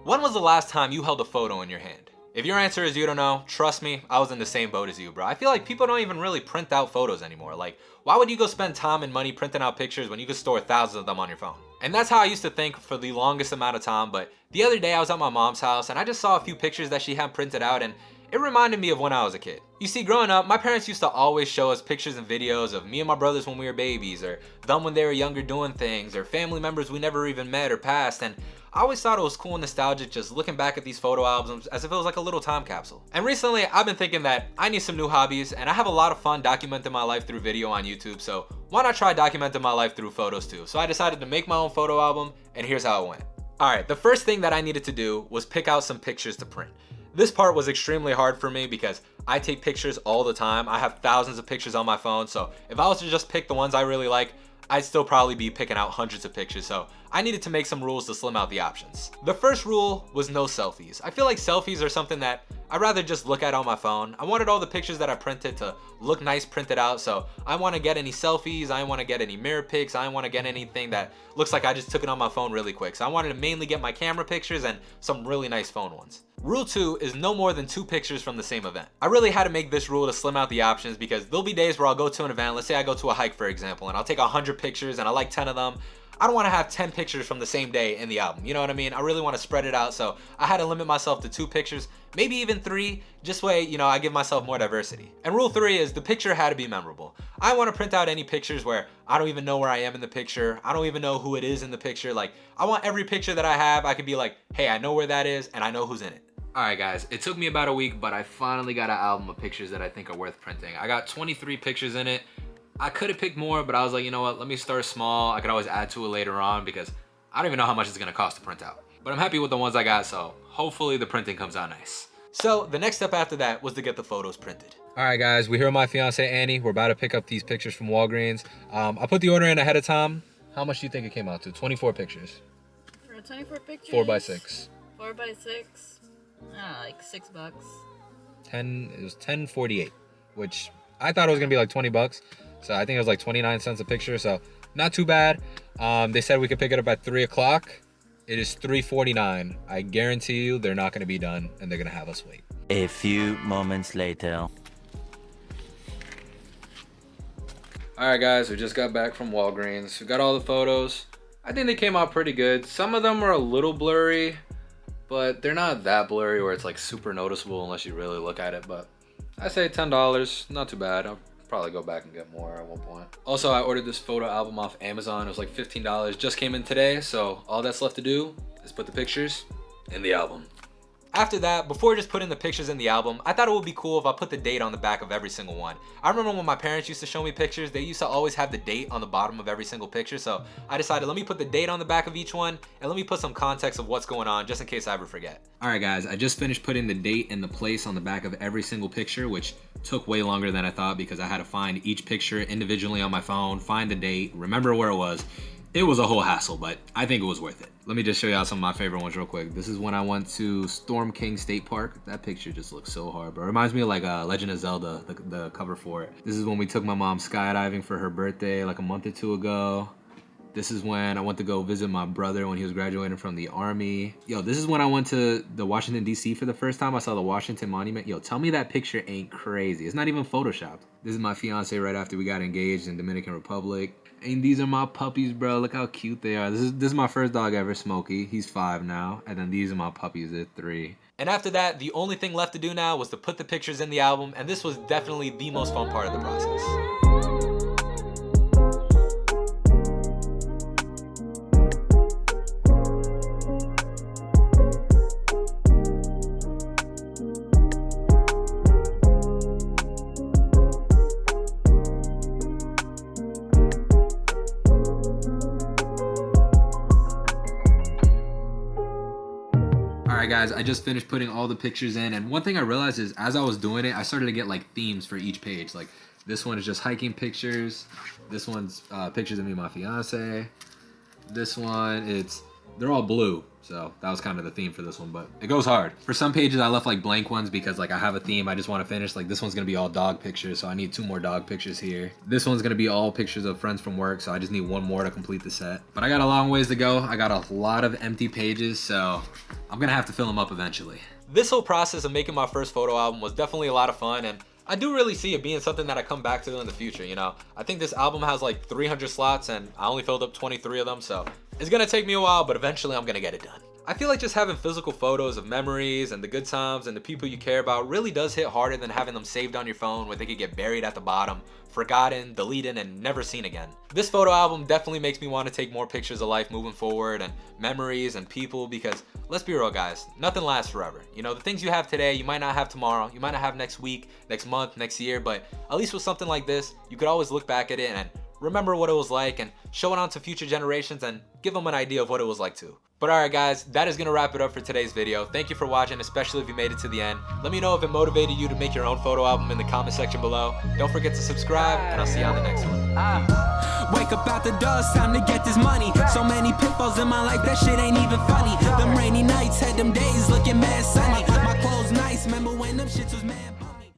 When was the last time you held a photo in your hand? If your answer is you don't know, trust me, I was in the same boat as you, bro. I feel like people don't even really print out photos anymore. Like, why would you go spend time and money printing out pictures when you could store thousands of them on your phone? And that's how I used to think for the longest amount of time, but the other day I was at my mom's house and I just saw a few pictures that she had printed out and it reminded me of when I was a kid. You see, growing up, my parents used to always show us pictures and videos of me and my brothers when we were babies, or them when they were younger doing things, or family members we never even met or passed, and I always thought it was cool and nostalgic just looking back at these photo albums as if it was like a little time capsule. And recently, I've been thinking that I need some new hobbies, and I have a lot of fun documenting my life through video on YouTube, so why not try documenting my life through photos too? So I decided to make my own photo album, and here's how it went. Alright, the first thing that I needed to do was pick out some pictures to print. This part was extremely hard for me because I take pictures all the time. I have thousands of pictures on my phone, so if I was to just pick the ones I really like, I'd still probably be picking out hundreds of pictures, so I needed to make some rules to slim out the options. The first rule was no selfies. I feel like selfies are something that I'd rather just look at on my phone. I wanted all the pictures that I printed to look nice printed out, so I want to get any selfies, I want to get any mirror pics, I want to get anything that looks like I just took it on my phone really quick. So I wanted to mainly get my camera pictures and some really nice phone ones. Rule 2 is no more than 2 pictures from the same event. I really had to make this rule to slim out the options because there'll be days where I'll go to an event, let's say I go to a hike for example, and I'll take 100 pictures and I like 10 of them. I don't want to have 10 pictures from the same day in the album, you know what I mean? I really want to spread it out, so I had to limit myself to 2 pictures, maybe even 3, just way, you know, I give myself more diversity. And rule 3 is the picture had to be memorable. I want to print out any pictures where I don't even know where I am in the picture, I don't even know who it is in the picture. Like, I want every picture that I have, I could be like, hey, I know where that is and I know who's in it. Alright guys, it took me about a week, but I finally got an album of pictures that I think are worth printing. I got 23 pictures in it. I could have picked more, but I was like, you know what, let me start small. I could always add to it later on because I don't even know how much it's gonna cost to print out. But I'm happy with the ones I got, so hopefully the printing comes out nice. So the next step after that was to get the photos printed. Alright guys, we're here with my fiance Annie. We're about to pick up these pictures from Walgreens. I put the order in ahead of time. How much do you think it came out to? 24 pictures. For 24 pictures? 4x6. 4x6? Like $6. It was 10.48, which I thought it was gonna be like 20 bucks. So I think it was like 29 cents a picture, so not too bad. They said we could pick it up at 3 o'clock. It is 3:49. I guarantee you they're not gonna be done and they're gonna have us wait. A few moments later. All right guys, we just got back from Walgreens. We got all the photos. I think they came out pretty good. Some of them were a little blurry, but they're not that blurry where it's like super noticeable unless you really look at it. But I say $10, not too bad. I'll probably go back and get more at one point. Also, I ordered this photo album off Amazon. It was like $15, just came in today. So all that's left to do is put the pictures in the album. After that, before just putting the pictures in the album, I thought it would be cool if I put the date on the back of every single one. I remember when my parents used to show me pictures, they used to always have the date on the bottom of every single picture. So I decided, let me put the date on the back of each one and let me put some context of what's going on just in case I ever forget. All right guys, I just finished putting the date and the place on the back of every single picture, which took way longer than I thought because I had to find each picture individually on my phone, find the date, remember where it was. It was a whole hassle, but I think it was worth it. Let me just show y'all some of my favorite ones real quick. This is when I went to Storm King State Park. That picture just looks so hard, bro. It reminds me of like Legend of Zelda, the cover for it. This is when we took my mom skydiving for her birthday like a month or 2 ago. This is when I went to go visit my brother when he was graduating from the army. Yo, this is when I went to the Washington, D.C. for the first time. I saw the Washington Monument. Yo, tell me that picture ain't crazy. It's not even photoshopped. This is my fiance right after we got engaged in Dominican Republic. And these are my puppies, bro. Look how cute they are. This is my first dog ever, Smokey. He's 5 now. And then these are my puppies, they're 3. And after that, the only thing left to do now was to put the pictures in the album. And this was definitely the most fun part of the process. Alright guys, I just finished putting all the pictures in, and one thing I realized is as I was doing it, I started to get like themes for each page. Like this one is just hiking pictures, this one's pictures of me and my fiance, this one it's They're all blue, so that was kind of the theme for this one, but it goes hard. For some pages, I left like blank ones because like I have a theme I just want to finish. Like this one's gonna be all dog pictures, so I need 2 more dog pictures here. This one's gonna be all pictures of friends from work, so I just need 1 more to complete the set. But I got a long ways to go. I got a lot of empty pages, so I'm gonna have to fill them up eventually. This whole process of making my first photo album was definitely a lot of fun, and I do really see it being something that I come back to in the future, you know? I think this album has like 300 slots and I only filled up 23 of them, so it's gonna take me a while, but eventually I'm gonna get it done. I feel like just having physical photos of memories and the good times and the people you care about really does hit harder than having them saved on your phone where they could get buried at the bottom, forgotten, deleted, and never seen again. This photo album definitely makes me want to take more pictures of life moving forward and memories and people because let's be real guys, nothing lasts forever. You know, the things you have today, you might not have tomorrow, you might not have next week, next month, next year, but at least with something like this, you could always look back at it and remember what it was like and show it on to future generations and give them an idea of what it was like too. But alright guys, that is going to wrap it up for today's video. Thank you for watching, especially if you made it to the end. Let me know if it motivated you to make your own photo album in the comment section below. Don't forget to subscribe, and I'll see you on the next one. Wake up out the door, it's time to get this money. So many pitfalls in my life, that shit ain't even funny. Them rainy nights had them days looking mad sunny. My clothes nice, remember when them shits was mad